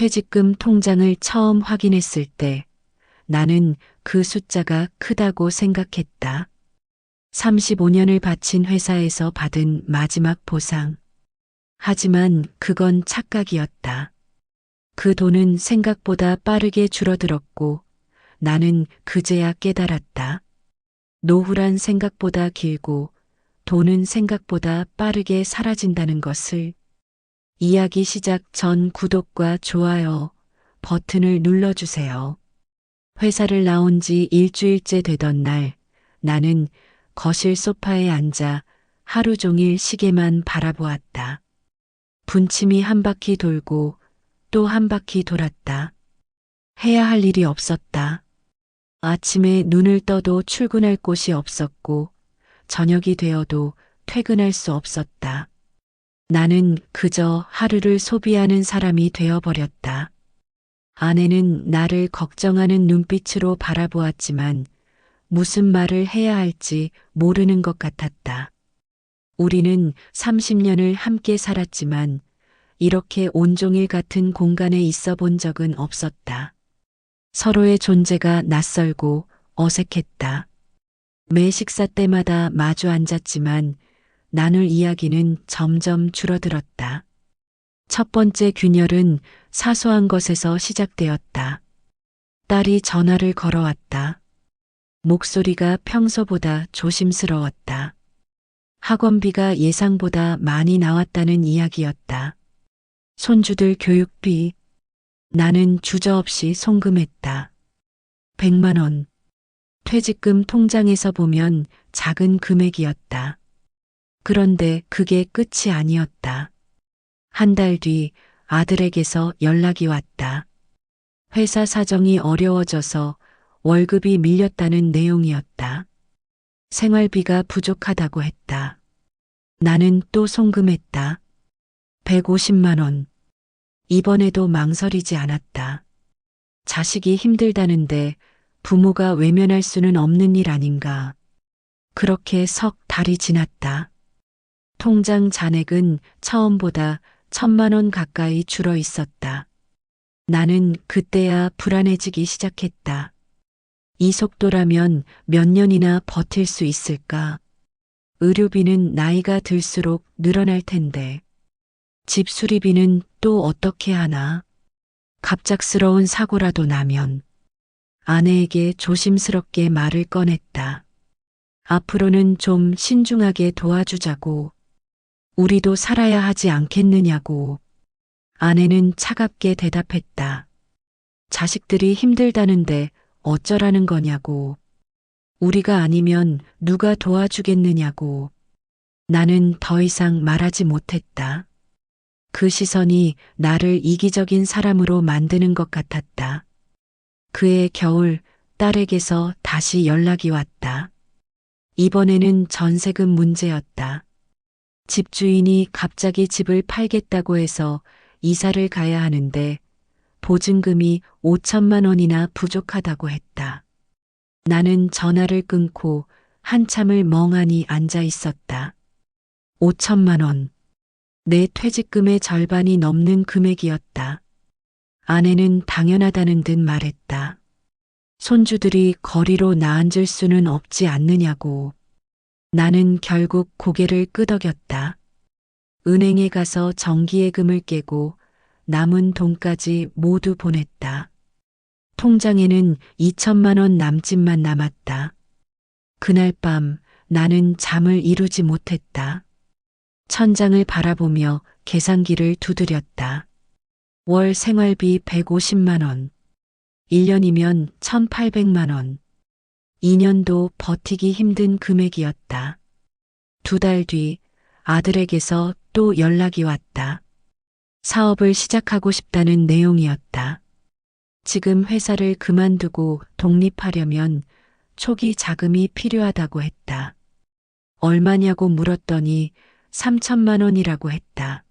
퇴직금 통장을 처음 확인했을 때 나는 그 숫자가 크다고 생각했다. 35년을 바친 회사에서 받은 마지막 보상. 하지만 그건 착각이었다. 그 돈은 생각보다 빠르게 줄어들었고 나는 그제야 깨달았다. 노후란 생각보다 길고 돈은 생각보다 빠르게 사라진다는 것을. 이야기 시작 전 구독과 좋아요 버튼을 눌러주세요. 회사를 나온 지 일주일째 되던 날 나는 거실 소파에 앉아 하루 종일 시계만 바라보았다. 분침이 한 바퀴 돌고 또 한 바퀴 돌았다. 해야 할 일이 없었다. 아침에 눈을 떠도 출근할 곳이 없었고 저녁이 되어도 퇴근할 수 없었다. 나는 그저 하루를 소비하는 사람이 되어버렸다. 아내는 나를 걱정하는 눈빛으로 바라보았지만 무슨 말을 해야 할지 모르는 것 같았다. 우리는 30년을 함께 살았지만 이렇게 온종일 같은 공간에 있어 본 적은 없었다. 서로의 존재가 낯설고 어색했다. 매 식사 때마다 마주 앉았지만 나눌 이야기는 점점 줄어들었다. 첫 번째 균열은 사소한 것에서 시작되었다. 딸이 전화를 걸어왔다. 목소리가 평소보다 조심스러웠다. 학원비가 예상보다 많이 나왔다는 이야기였다. 손주들 교육비. 나는 주저없이 송금했다. 100만 원. 퇴직금 통장에서 보면 작은 금액이었다. 그런데 그게 끝이 아니었다. 한 달 뒤 아들에게서 연락이 왔다. 회사 사정이 어려워져서 월급이 밀렸다는 내용이었다. 생활비가 부족하다고 했다. 나는 또 송금했다. 150만 원. 이번에도 망설이지 않았다. 자식이 힘들다는데 부모가 외면할 수는 없는 일 아닌가. 그렇게 석 달이 지났다. 통장 잔액은 처음보다 1,000만 원 가까이 줄어 있었다. 나는 그때야 불안해지기 시작했다. 이 속도라면 몇 년이나 버틸 수 있을까? 의료비는 나이가 들수록 늘어날 텐데. 집 수리비는 또 어떻게 하나? 갑작스러운 사고라도 나면. 아내에게 조심스럽게 말을 꺼냈다. 앞으로는 좀 신중하게 도와주자고. 우리도 살아야 하지 않겠느냐고. 아내는 차갑게 대답했다. 자식들이 힘들다는데 어쩌라는 거냐고. 우리가 아니면 누가 도와주겠느냐고. 나는 더 이상 말하지 못했다. 그 시선이 나를 이기적인 사람으로 만드는 것 같았다. 그해 겨울 딸에게서 다시 연락이 왔다. 이번에는 전세금 문제였다. 집주인이 갑자기 집을 팔겠다고 해서 이사를 가야 하는데 보증금이 5천만 원이나 부족하다고 했다. 나는 전화를 끊고 한참을 멍하니 앉아 있었다. 5천만 원. 내 퇴직금의 절반이 넘는 금액이었다. 아내는 당연하다는 듯 말했다. 손주들이 거리로 나앉을 수는 없지 않느냐고. 나는 결국 고개를 끄덕였다. 은행에 가서 정기예금을 깨고 남은 돈까지 모두 보냈다. 통장에는 2천만 원 남짓만 남았다. 그날 밤 나는 잠을 이루지 못했다. 천장을 바라보며 계산기를 두드렸다. 월 생활비 150만 원. 1년이면 1,800만 원. 2년도 버티기 힘든 금액이었다. 2달 뒤 아들에게서 또 연락이 왔다. 사업을 시작하고 싶다는 내용이었다. 지금 회사를 그만두고 독립하려면 초기 자금이 필요하다고 했다. 얼마냐고 물었더니 3천만 원이라고 했다.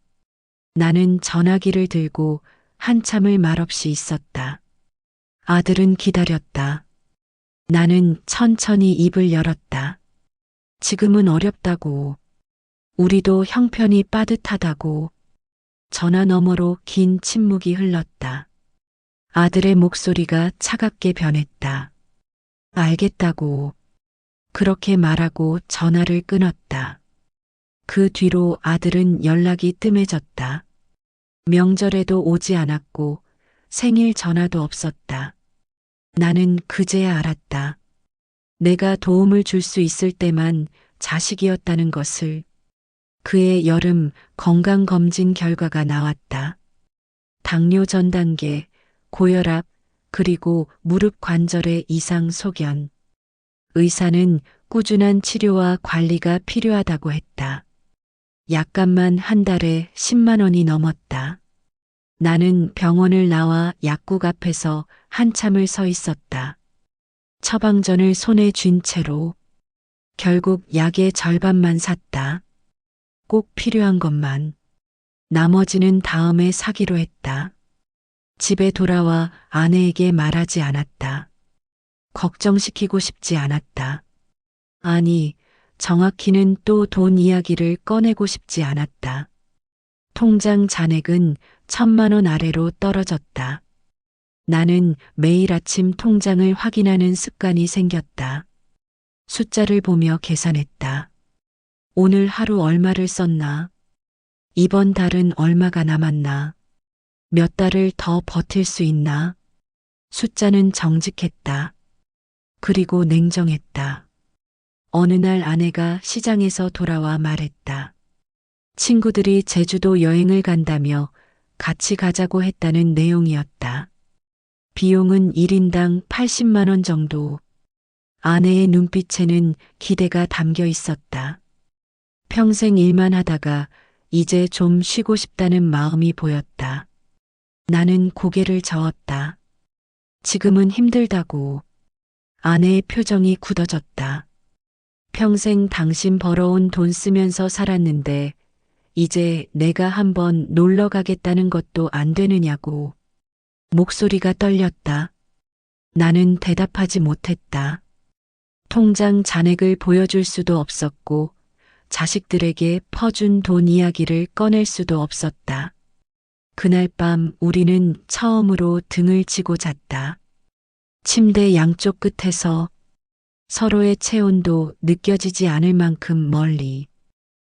나는 전화기를 들고 한참을 말없이 있었다. 아들은 기다렸다. 나는 천천히 입을 열었다. 지금은 어렵다고. 우리도 형편이 빠듯하다고. 전화 너머로 긴 침묵이 흘렀다. 아들의 목소리가 차갑게 변했다. 알겠다고. 그렇게 말하고 전화를 끊었다. 그 뒤로 아들은 연락이 뜸해졌다. 명절에도 오지 않았고 생일 전화도 없었다. 나는 그제야 알았다. 내가 도움을 줄 수 있을 때만 자식이었다는 것을. 그해 여름 건강검진 결과가 나왔다. 당뇨 전 단계, 고혈압, 그리고 무릎 관절의 이상 소견. 의사는 꾸준한 치료와 관리가 필요하다고 했다. 약값만 한 달에 10만 원이 넘었다. 나는 병원을 나와 약국 앞에서 한참을 서 있었다. 처방전을 손에 쥔 채로. 결국 약의 절반만 샀다. 꼭 필요한 것만. 나머지는 다음에 사기로 했다. 집에 돌아와 아내에게 말하지 않았다. 걱정시키고 싶지 않았다. 아니, 정확히는 또 돈 이야기를 꺼내고 싶지 않았다. 통장 잔액은 1,000만 원 아래로 떨어졌다. 나는 매일 아침 통장을 확인하는 습관이 생겼다. 숫자를 보며 계산했다. 오늘 하루 얼마를 썼나? 이번 달은 얼마가 남았나? 몇 달을 더 버틸 수 있나? 숫자는 정직했다. 그리고 냉정했다. 어느 날 아내가 시장에서 돌아와 말했다. 친구들이 제주도 여행을 간다며 같이 가자고 했다는 내용이었다. 비용은 1인당 80만 원 정도. 아내의 눈빛에는 기대가 담겨 있었다. 평생 일만 하다가 이제 좀 쉬고 싶다는 마음이 보였다. 나는 고개를 저었다. 지금은 힘들다고. 아내의 표정이 굳어졌다. 평생 당신 벌어온 돈 쓰면서 살았는데 이제 내가 한번 놀러 가겠다는 것도 안 되느냐고. 목소리가 떨렸다. 나는 대답하지 못했다. 통장 잔액을 보여줄 수도 없었고 자식들에게 퍼준 돈 이야기를 꺼낼 수도 없었다. 그날 밤 우리는 처음으로 등을 치고 잤다. 침대 양쪽 끝에서 서로의 체온도 느껴지지 않을 만큼 멀리.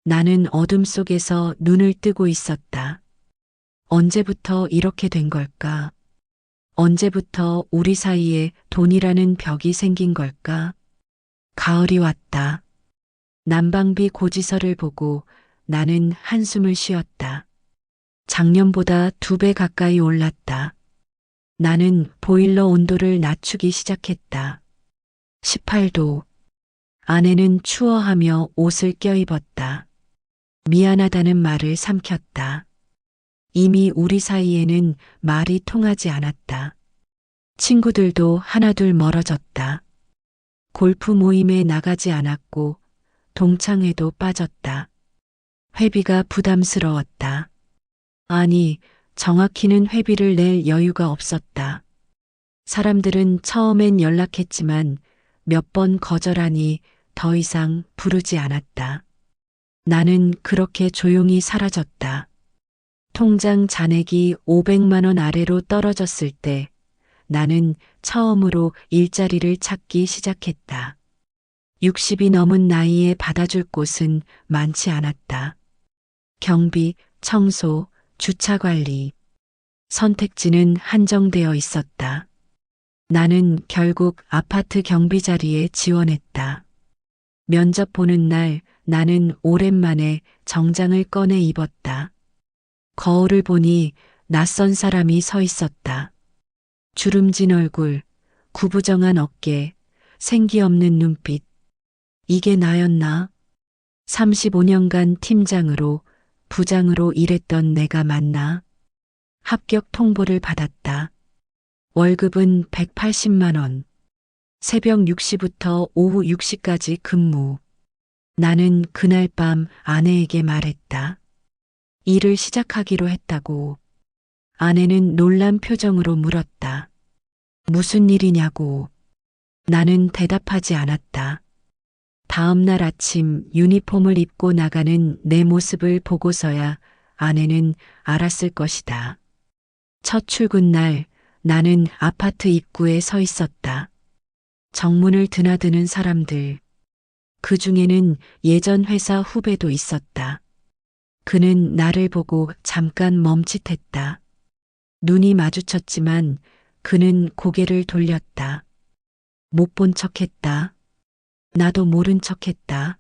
나는 어둠 속에서 눈을 뜨고 있었다. 언제부터 이렇게 된 걸까? 언제부터 우리 사이에 돈이라는 벽이 생긴 걸까? 가을이 왔다. 난방비 고지서를 보고 나는 한숨을 쉬었다. 작년보다 2배 가까이 올랐다. 나는 보일러 온도를 낮추기 시작했다. 18도. 아내는 추워하며 옷을 껴입었다. 미안하다는 말을 삼켰다. 이미 우리 사이에는 말이 통하지 않았다. 친구들도 하나둘 멀어졌다. 골프 모임에 나가지 않았고 동창회도 빠졌다. 회비가 부담스러웠다. 아니, 정확히는 회비를 낼 여유가 없었다. 사람들은 처음엔 연락했지만 몇 번 거절하니 더 이상 부르지 않았다. 나는 그렇게 조용히 사라졌다. 통장 잔액이 500만 원 아래로 떨어졌을 때 나는 처음으로 일자리를 찾기 시작했다. 60이 넘은 나이에 받아줄 곳은 많지 않았다. 경비, 청소, 주차 관리. 선택지는 한정되어 있었다. 나는 결국 아파트 경비 자리에 지원했다. 면접 보는 날 나는 오랜만에 정장을 꺼내 입었다. 거울을 보니 낯선 사람이 서 있었다. 주름진 얼굴, 구부정한 어깨, 생기 없는 눈빛. 이게 나였나? 35년간 팀장으로, 부장으로 일했던 내가 맞나? 합격 통보를 받았다. 월급은 180만 원. 새벽 6시부터 오후 6시까지 근무. 나는 그날 밤 아내에게 말했다. 일을 시작하기로 했다고. 아내는 놀란 표정으로 물었다. 무슨 일이냐고. 나는 대답하지 않았다. 다음 날 아침 유니폼을 입고 나가는 내 모습을 보고서야 아내는 알았을 것이다. 첫 출근 날 나는 아파트 입구에 서 있었다. 정문을 드나드는 사람들. 그 중에는 예전 회사 후배도 있었다. 그는 나를 보고 잠깐 멈칫했다. 눈이 마주쳤지만 그는 고개를 돌렸다. 못 본 척했다. 나도 모른 척했다.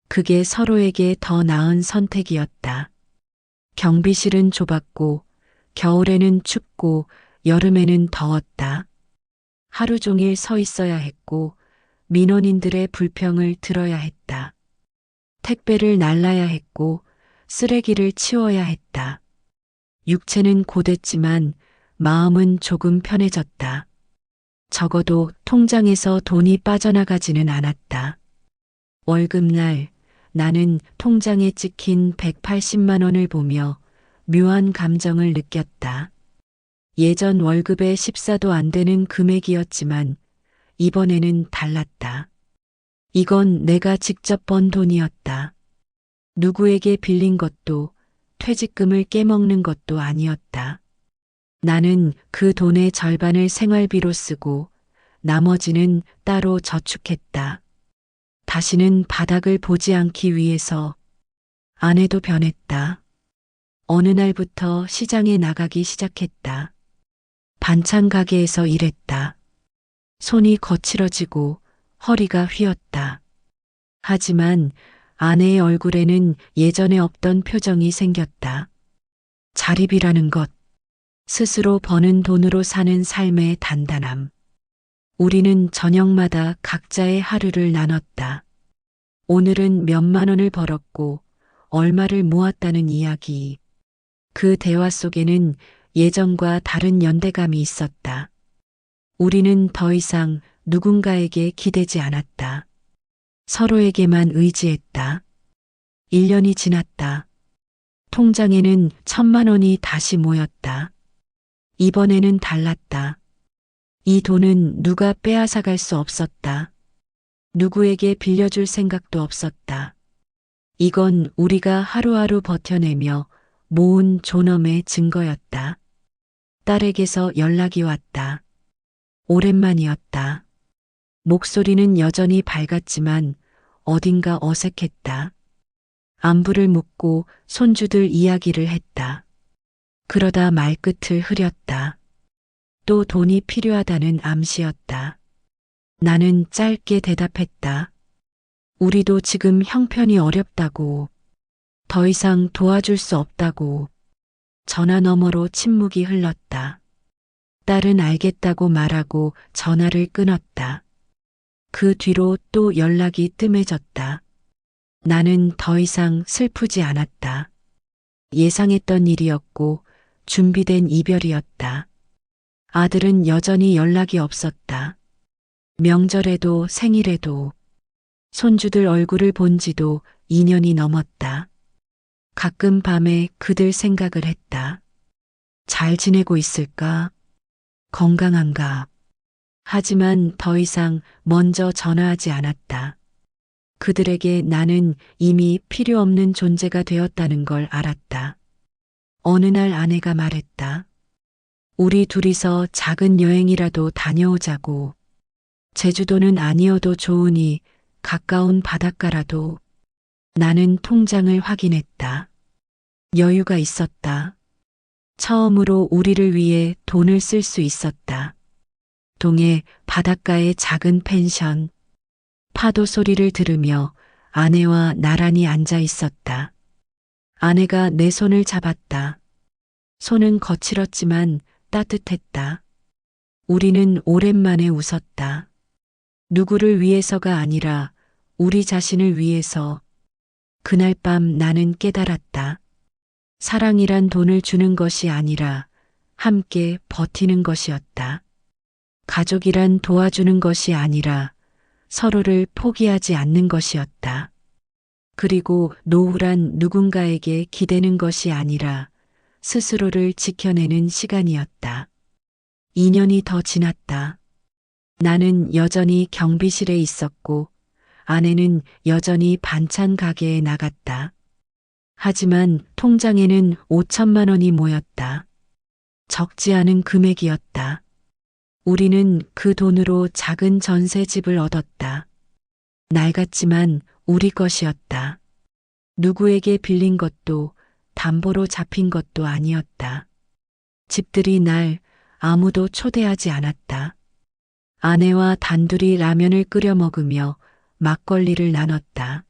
그게 서로에게 더 나은 선택이었다. 경비실은 좁았고 겨울에는 춥고 여름에는 더웠다. 하루 종일 서 있어야 했고 민원인들의 불평을 들어야 했다. 택배를 날라야 했고 쓰레기를 치워야 했다. 육체는 고됐지만 마음은 조금 편해졌다. 적어도 통장에서 돈이 빠져나가지는 않았다. 월급날 나는 통장에 찍힌 180만 원을 보며 묘한 감정을 느꼈다. 예전 월급의 14도 안 되는 금액이었지만 이번에는 달랐다. 이건 내가 직접 번 돈이었다. 누구에게 빌린 것도 퇴직금을 깨먹는 것도 아니었다. 나는 그 돈의 절반을 생활비로 쓰고 나머지는 따로 저축했다. 다시는 바닥을 보지 않기 위해서. 아내도 변했다. 어느 날부터 시장에 나가기 시작했다. 반찬 가게에서 일했다. 손이 거칠어지고 허리가 휘었다. 하지만 아내의 얼굴에는 예전에 없던 표정이 생겼다. 자립이라는 것, 스스로 버는 돈으로 사는 삶의 단단함. 우리는 저녁마다 각자의 하루를 나눴다. 오늘은 몇만 원을 벌었고 얼마를 모았다는 이야기. 그 대화 속에는 예전과 다른 연대감이 있었다. 우리는 더 이상 누군가에게 기대지 않았다. 서로에게만 의지했다. 1년이 지났다. 통장에는 1,000만 원이 다시 모였다. 이번에는 달랐다. 이 돈은 누가 빼앗아갈 수 없었다. 누구에게 빌려줄 생각도 없었다. 이건 우리가 하루하루 버텨내며 모은 존엄의 증거였다. 딸에게서 연락이 왔다. 오랜만이었다. 목소리는 여전히 밝았지만 어딘가 어색했다. 안부를 묻고 손주들 이야기를 했다. 그러다 말끝을 흐렸다. 또 돈이 필요하다는 암시였다. 나는 짧게 대답했다. 우리도 지금 형편이 어렵다고. 더 이상 도와줄 수 없다고. 전화 너머로 침묵이 흘렀다. 딸은 알겠다고 말하고 전화를 끊었다. 그 뒤로 또 연락이 뜸해졌다. 나는 더 이상 슬프지 않았다. 예상했던 일이었고 준비된 이별이었다. 아들은 여전히 연락이 없었다. 명절에도 생일에도. 손주들 얼굴을 본 지도 2년이 넘었다. 가끔 밤에 그들 생각을 했다. 잘 지내고 있을까? 건강한가? 하지만 더 이상 먼저 전화하지 않았다. 그들에게 나는 이미 필요 없는 존재가 되었다는 걸 알았다. 어느 날 아내가 말했다. 우리 둘이서 작은 여행이라도 다녀오자고. 제주도는 아니어도 좋으니 가까운 바닷가라도. 나는 통장을 확인했다. 여유가 있었다. 처음으로 우리를 위해 돈을 쓸 수 있었다. 동해 바닷가의 작은 펜션. 파도 소리를 들으며 아내와 나란히 앉아 있었다. 아내가 내 손을 잡았다. 손은 거칠었지만 따뜻했다. 우리는 오랜만에 웃었다. 누구를 위해서가 아니라 우리 자신을 위해서. 그날 밤 나는 깨달았다. 사랑이란 돈을 주는 것이 아니라 함께 버티는 것이었다. 가족이란 도와주는 것이 아니라 서로를 포기하지 않는 것이었다. 그리고 노후란 누군가에게 기대는 것이 아니라 스스로를 지켜내는 시간이었다. 2년이 더 지났다. 나는 여전히 경비실에 있었고 아내는 여전히 반찬 가게에 나갔다. 하지만 통장에는 5천만 원이 모였다. 적지 않은 금액이었다. 우리는 그 돈으로 작은 전셋집을 얻었다. 낡았지만 우리 것이었다. 누구에게 빌린 것도 담보로 잡힌 것도 아니었다. 집들이 날 아무도 초대하지 않았다. 아내와 단둘이 라면을 끓여 먹으며 막걸리를 나눴다.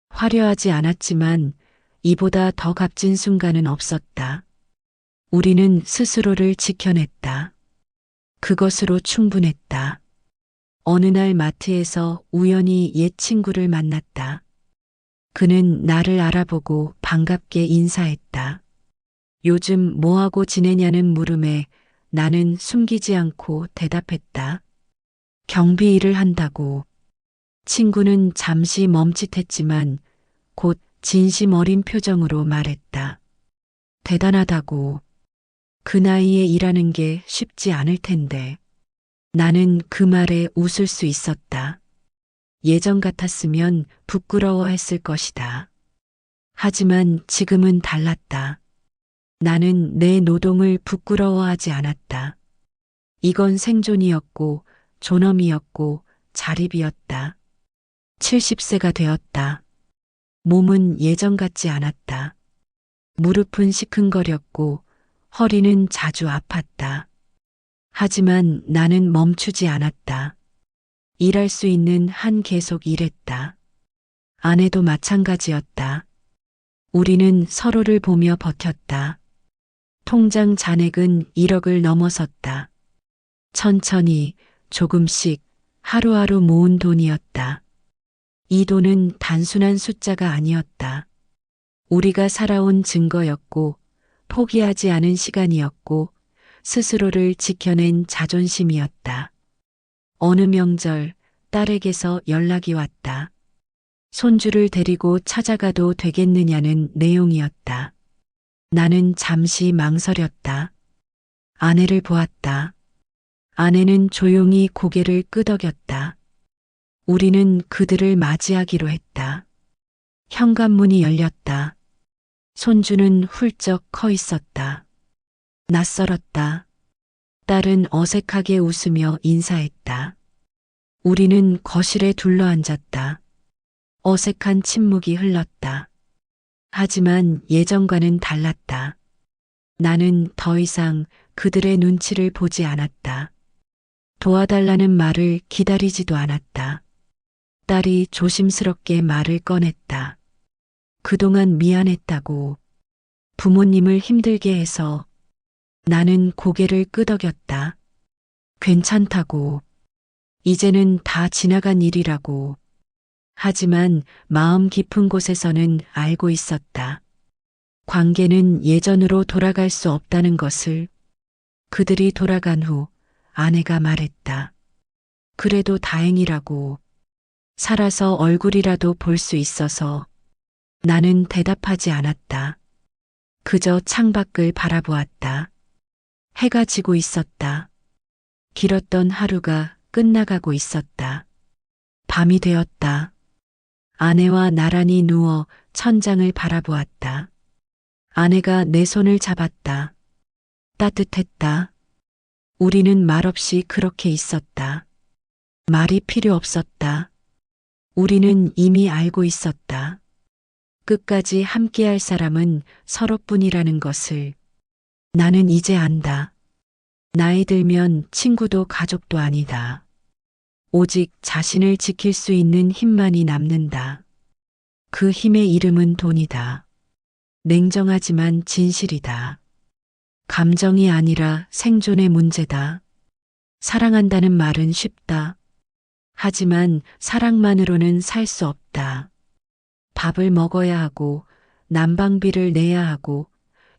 화려하지 않았지만 이보다 더 값진 순간은 없었다. 우리는 스스로를 지켜냈다. 그것으로 충분했다. 어느 날 마트에서 우연히 옛 친구를 만났다. 그는 나를 알아보고 반갑게 인사했다. 요즘 뭐하고 지내냐는 물음에 나는 숨기지 않고 대답했다. 경비 일을 한다고. 친구는 잠시 멈칫했지만 곧 진심 어린 표정으로 말했다. 대단하다고. 그 나이에 일하는 게 쉽지 않을 텐데. 나는 그 말에 웃을 수 있었다. 예전 같았으면 부끄러워했을 것이다. 하지만 지금은 달랐다. 나는 내 노동을 부끄러워하지 않았다. 이건 생존이었고 존엄이었고 자립이었다. 70세가 되었다. 몸은 예전 같지 않았다. 무릎은 시큰거렸고 허리는 자주 아팠다. 하지만 나는 멈추지 않았다. 일할 수 있는 한 계속 일했다. 아내도 마찬가지였다. 우리는 서로를 보며 버텼다. 통장 잔액은 1억을 넘어섰다. 천천히 조금씩 하루하루 모은 돈이었다. 이 돈은 단순한 숫자가 아니었다. 우리가 살아온 증거였고 포기하지 않은 시간이었고 스스로를 지켜낸 자존심이었다. 어느 명절 딸에게서 연락이 왔다. 손주를 데리고 찾아가도 되겠느냐는 내용이었다. 나는 잠시 망설였다. 아내를 보았다. 아내는 조용히 고개를 끄덕였다. 우리는 그들을 맞이하기로 했다. 현관문이 열렸다. 손주는 훌쩍 커 있었다. 낯설었다. 딸은 어색하게 웃으며 인사했다. 우리는 거실에 둘러앉았다. 어색한 침묵이 흘렀다. 하지만 예전과는 달랐다. 나는 더 이상 그들의 눈치를 보지 않았다. 도와달라는 말을 기다리지도 않았다. 딸이 조심스럽게 말을 꺼냈다. 그동안 미안했다고. 부모님을 힘들게 해서. 나는 고개를 끄덕였다. 괜찮다고. 이제는 다 지나간 일이라고. 하지만 마음 깊은 곳에서는 알고 있었다. 관계는 예전으로 돌아갈 수 없다는 것을. 그들이 돌아간 후 아내가 말했다. 그래도 다행이라고. 살아서 얼굴이라도 볼 수 있어서. 나는 대답하지 않았다. 그저 창밖을 바라보았다. 해가 지고 있었다. 길었던 하루가 끝나가고 있었다. 밤이 되었다. 아내와 나란히 누워 천장을 바라보았다. 아내가 내 손을 잡았다. 따뜻했다. 우리는 말없이 그렇게 있었다. 말이 필요 없었다. 우리는 이미 알고 있었다. 끝까지 함께할 사람은 서로뿐이라는 것을. 나는 이제 안다. 나이 들면 친구도 가족도 아니다. 오직 자신을 지킬 수 있는 힘만이 남는다. 그 힘의 이름은 돈이다. 냉정하지만 진실이다. 감정이 아니라 생존의 문제다. 사랑한다는 말은 쉽다. 하지만 사랑만으로는 살 수 없다. 밥을 먹어야 하고 난방비를 내야 하고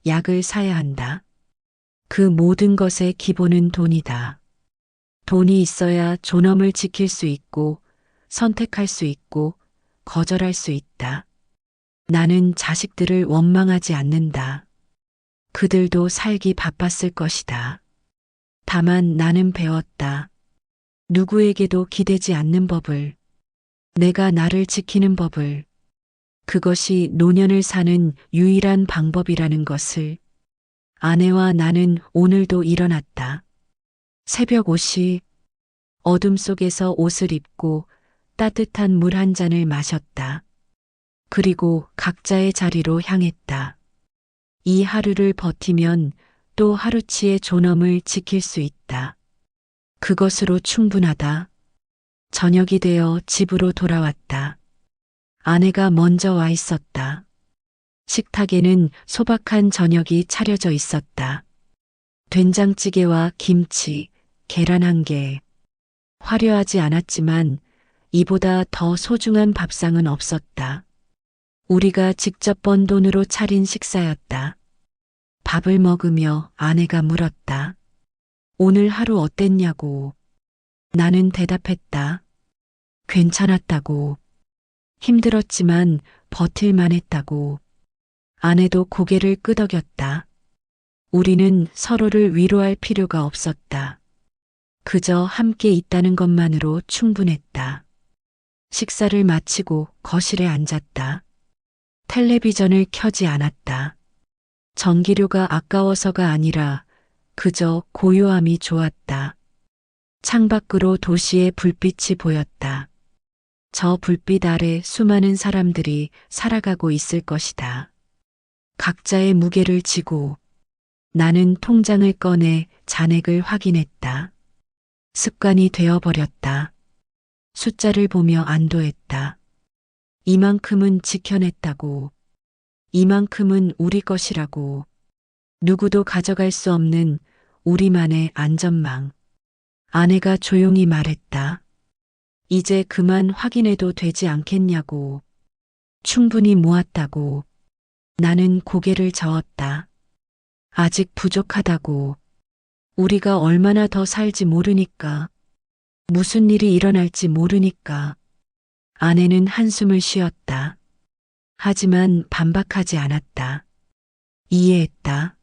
약을 사야 한다. 그 모든 것의 기본은 돈이다. 돈이 있어야 존엄을 지킬 수 있고 선택할 수 있고 거절할 수 있다. 나는 자식들을 원망하지 않는다. 그들도 살기 바빴을 것이다. 다만 나는 배웠다. 누구에게도 기대지 않는 법을. 내가 나를 지키는 법을. 그것이 노년을 사는 유일한 방법이라는 것을 아내와 나는 오늘도 일어났다. 새벽 5시 어둠 속에서 옷을 입고 따뜻한 물 한 잔을 마셨다. 그리고 각자의 자리로 향했다. 이 하루를 버티면 또 하루치의 존엄을 지킬 수 있다. 그것으로 충분하다. 저녁이 되어 집으로 돌아왔다. 아내가 먼저 와 있었다. 식탁에는 소박한 저녁이 차려져 있었다. 된장찌개와 김치, 계란 한 개. 화려하지 않았지만 이보다 더 소중한 밥상은 없었다. 우리가 직접 번 돈으로 차린 식사였다. 밥을 먹으며 아내가 물었다. 오늘 하루 어땠냐고. 나는 대답했다. 괜찮았다고. 힘들었지만 버틸만 했다고. 아내도 고개를 끄덕였다. 우리는 서로를 위로할 필요가 없었다. 그저 함께 있다는 것만으로 충분했다. 식사를 마치고 거실에 앉았다. 텔레비전을 켜지 않았다. 전기료가 아까워서가 아니라 그저 고요함이 좋았다. 창밖으로 도시의 불빛이 보였다. 저 불빛 아래 수많은 사람들이 살아가고 있을 것이다. 각자의 무게를 지고 나는 통장을 꺼내 잔액을 확인했다. 습관이 되어버렸다. 숫자를 보며 안도했다. 이만큼은 지켜냈다고. 이만큼은 우리 것이라고. 누구도 가져갈 수 없는 우리만의 안전망. 아내가 조용히 말했다. 이제 그만 확인해도 되지 않겠냐고. 충분히 모았다고. 나는 고개를 저었다. 아직 부족하다고. 우리가 얼마나 더 살지 모르니까. 무슨 일이 일어날지 모르니까. 아내는 한숨을 쉬었다. 하지만 반박하지 않았다. 이해했다.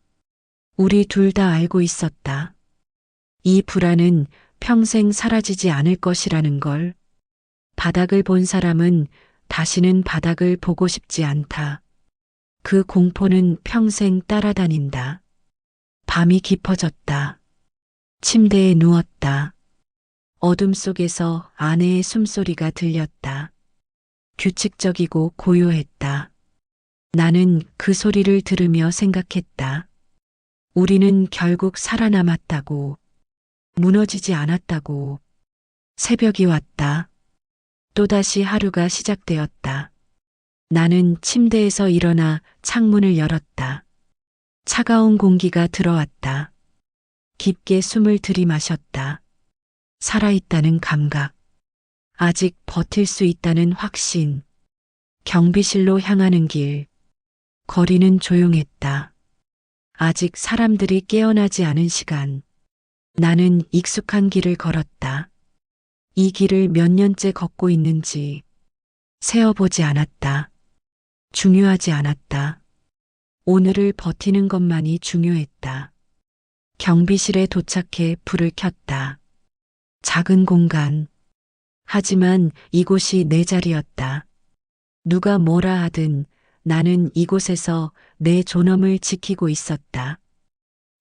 우리 둘 다 알고 있었다. 이 불안은 평생 사라지지 않을 것이라는 걸. 바닥을 본 사람은 다시는 바닥을 보고 싶지 않다. 그 공포는 평생 따라다닌다. 밤이 깊어졌다. 침대에 누웠다. 어둠 속에서 아내의 숨소리가 들렸다. 규칙적이고 고요했다. 나는 그 소리를 들으며 생각했다. 우리는 결국 살아남았다고. 무너지지 않았다고. 새벽이 왔다. 또다시 하루가 시작되었다. 나는 침대에서 일어나 창문을 열었다. 차가운 공기가 들어왔다. 깊게 숨을 들이마셨다. 살아있다는 감각. 아직 버틸 수 있다는 확신. 경비실로 향하는 길. 거리는 조용했다. 아직 사람들이 깨어나지 않은 시간. 나는 익숙한 길을 걸었다. 이 길을 몇 년째 걷고 있는지 세어보지 않았다. 중요하지 않았다. 오늘을 버티는 것만이 중요했다. 경비실에 도착해 불을 켰다. 작은 공간. 하지만 이곳이 내 자리였다. 누가 뭐라 하든 나는 이곳에서 내 존엄을 지키고 있었다.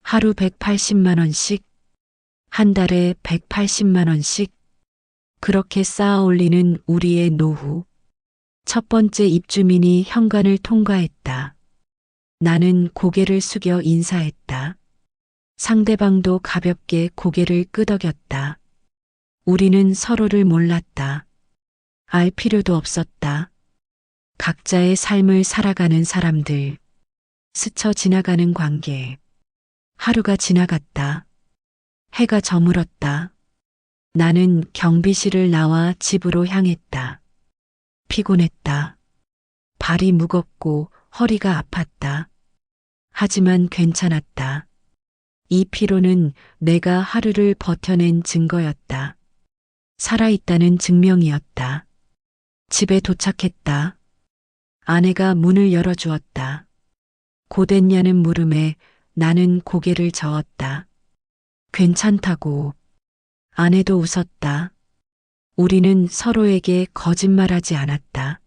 하루 180만 원씩, 한 달에 180만 원씩, 그렇게 쌓아 올리는 우리의 노후. 첫 번째 입주민이 현관을 통과했다. 나는 고개를 숙여 인사했다. 상대방도 가볍게 고개를 끄덕였다. 우리는 서로를 몰랐다. 알 필요도 없었다. 각자의 삶을 살아가는 사람들. 스쳐 지나가는 관계. 하루가 지나갔다. 해가 저물었다. 나는 경비실을 나와 집으로 향했다. 피곤했다. 발이 무겁고 허리가 아팠다. 하지만 괜찮았다. 이 피로는 내가 하루를 버텨낸 증거였다. 살아있다는 증명이었다. 집에 도착했다. 아내가 문을 열어주었다. 고됐냐는 물음에 나는 고개를 저었다. 괜찮다고. 아내도 웃었다. 우리는 서로에게 거짓말하지 않았다.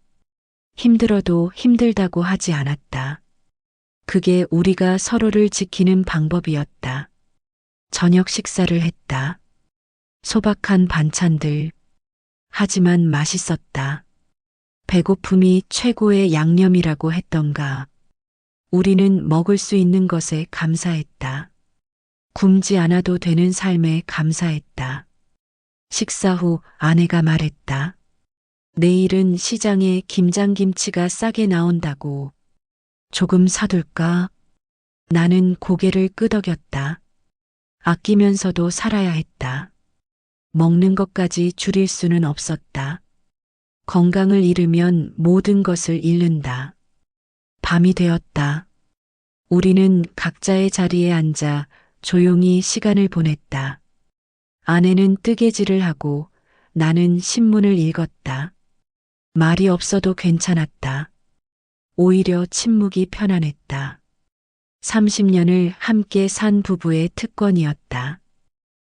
힘들어도 힘들다고 하지 않았다. 그게 우리가 서로를 지키는 방법이었다. 저녁 식사를 했다. 소박한 반찬들. 하지만 맛있었다. 배고픔이 최고의 양념이라고 했던가. 우리는 먹을 수 있는 것에 감사했다. 굶지 않아도 되는 삶에 감사했다. 식사 후 아내가 말했다. 내일은 시장에 김장김치가 싸게 나온다고. 조금 사둘까? 나는 고개를 끄덕였다. 아끼면서도 살아야 했다. 먹는 것까지 줄일 수는 없었다. 건강을 잃으면 모든 것을 잃는다. 밤이 되었다. 우리는 각자의 자리에 앉아 조용히 시간을 보냈다. 아내는 뜨개질을 하고 나는 신문을 읽었다. 말이 없어도 괜찮았다. 오히려 침묵이 편안했다. 30년을 함께 산 부부의 특권이었다.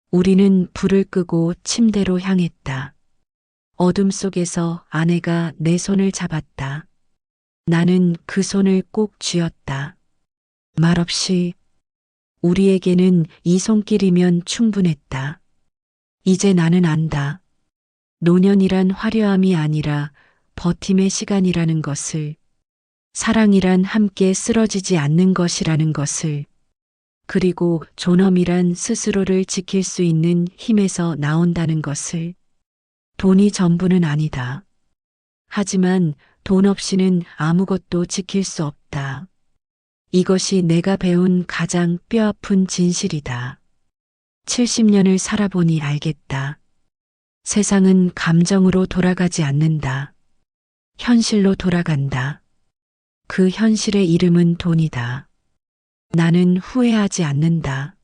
우리는 불을 끄고 침대로 향했다. 어둠 속에서 아내가 내 손을 잡았다. 나는 그 손을 꼭 쥐었다. 말없이. 우리에게는 이 손길이면 충분했다. 이제 나는 안다. 노년이란 화려함이 아니라 버팀의 시간이라는 것을, 사랑이란 함께 쓰러지지 않는 것이라는 것을, 그리고 존엄이란 스스로를 지킬 수 있는 힘에서 나온다는 것을. 돈이 전부는 아니다. 하지만 돈 없이는 아무것도 지킬 수 없다. 이것이 내가 배운 가장 뼈아픈 진실이다. 70년을 살아보니 알겠다. 세상은 감정으로 돌아가지 않는다. 현실로 돌아간다. 그 현실의 이름은 돈이다. 나는 후회하지 않는다.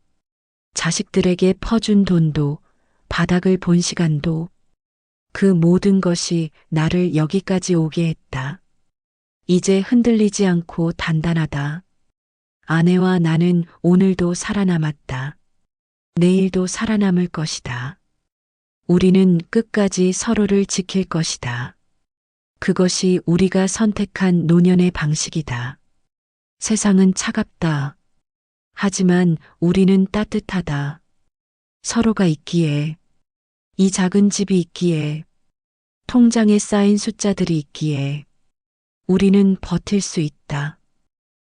자식들에게 퍼준 돈도, 바닥을 본 시간도, 그 모든 것이 나를 여기까지 오게 했다. 이제 흔들리지 않고 단단하다. 아내와 나는 오늘도 살아남았다. 내일도 살아남을 것이다. 우리는 끝까지 서로를 지킬 것이다. 그것이 우리가 선택한 노년의 방식이다. 세상은 차갑다. 하지만 우리는 따뜻하다. 서로가 있기에, 이 작은 집이 있기에, 통장에 쌓인 숫자들이 있기에, 우리는 버틸 수 있다.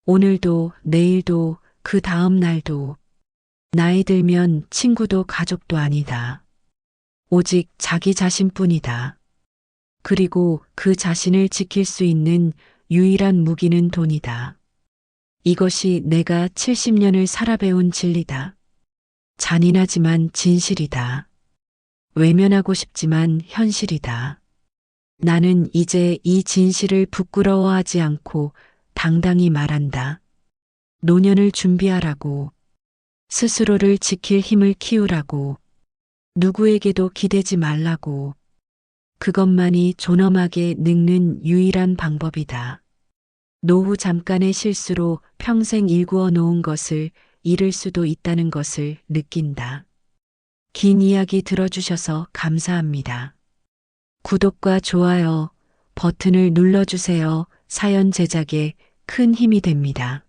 오늘도, 내일도, 그 다음 날도. 나이 들면 친구도 가족도 아니다. 오직 자기 자신뿐이다. 그리고 그 자신을 지킬 수 있는 유일한 무기는 돈이다. 이것이 내가 70년을 살아배운 진리다. 잔인하지만 진실이다. 외면하고 싶지만 현실이다. 나는 이제 이 진실을 부끄러워하지 않고 당당히 말한다. 노년을 준비하라고. 스스로를 지킬 힘을 키우라고. 누구에게도 기대지 말라고. 그것만이 존엄하게 늙는 유일한 방법이다. 노후 잠깐의 실수로 평생 일구어 놓은 것을 잃을 수도 있다는 것을 느낀다. 긴 이야기 들어주셔서 감사합니다. 구독과 좋아요 버튼을 눌러주세요. 사연 제작에 큰 힘이 됩니다.